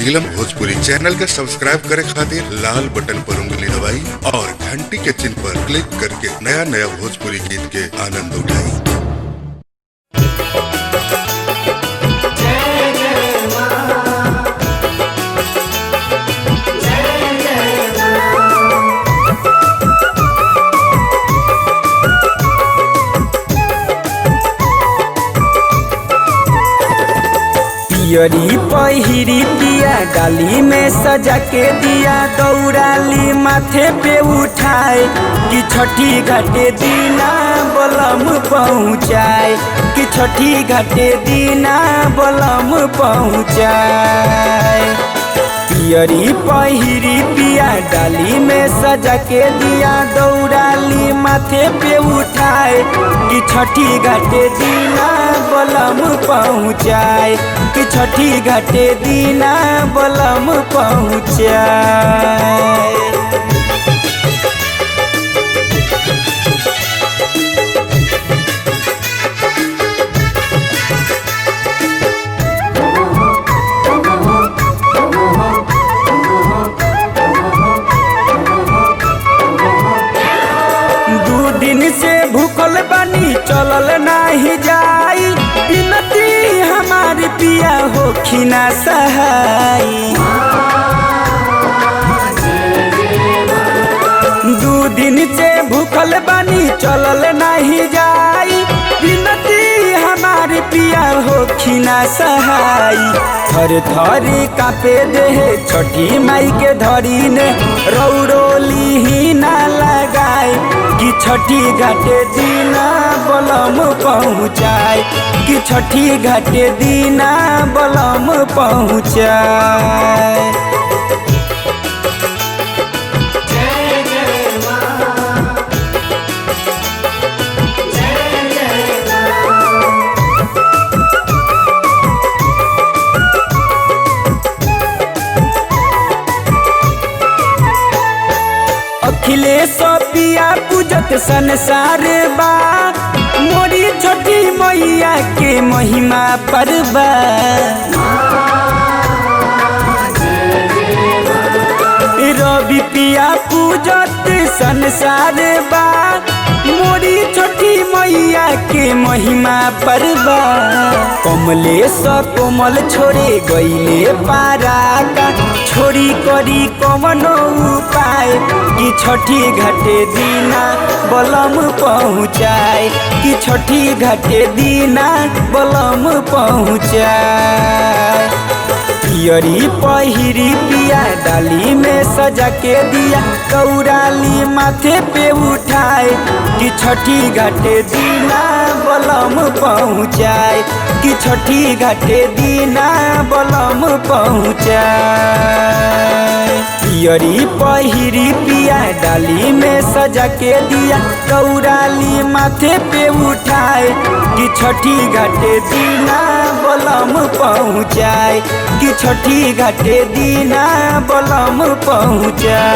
नीलम Bhojpuri channel के subscribe करे खातिर लाल बटन पर उंगली दबाई और घंटी के चिन्ह पर क्लिक करके नया नया भोजपुरी गीत के आनंद उठाई। पियरी पहिरी पिया डाली में सजा के दिया दौड़ाली माथे पे उठाए कि छठी घाटे दीना बलम पहुँचाए कि छठी घाटे दीना बलम पहुँचाए। पियरी पहिरी पिया डाली में सजा के दिया दौड़ाली माथे पे उठाए कि छठी घाटे दीना बलम पहुँचाए कि छठी घाटे दीना बलम पहुँचाए। से भूखल बानी चलल नाही जाई बिनती हमार पिया हो खिना सहाई। 2 दिन से भूखल बानी चलल नाही जाई बिनती हमार पिया हो खिना सहाई। थर थर कापे देहे छठी माई के धरी ने रौरोली ही ना लगाए कि छठी घाटे दीना बलम पहुँचाए कि छठी घाटे दीना बलम पहुँचाए। अखिलेश पिया पूजत संसार बा मोरी छठी मैया के महिमा परबा। रवि पिया पूजत संसार बा मोरी छठी मैया के महिमा परबा। कमलेश कोमल छोड़े गईले पारा का छोड़ी करी कवनो उपाय कि छठी घाटे दीना बलम पहुँचाए कि छठी घाटे दीना बलम पहुँचाए। पियरी पहिरी पिया डाली में सजा के दिया दौड़ाली माथे पे उठाए कि छठी घाटे दीना बलम पहुँचाए कि छठी घाटे दीना बलम पहुँचाए। पियरी पहिरी पिया डाली में सजा के दिया दौड़ाली माथे पे उठाए कि छठी घाटे दीना बलम पहुँचाए कि छठी घाटे दीना बलम पहुँचाए।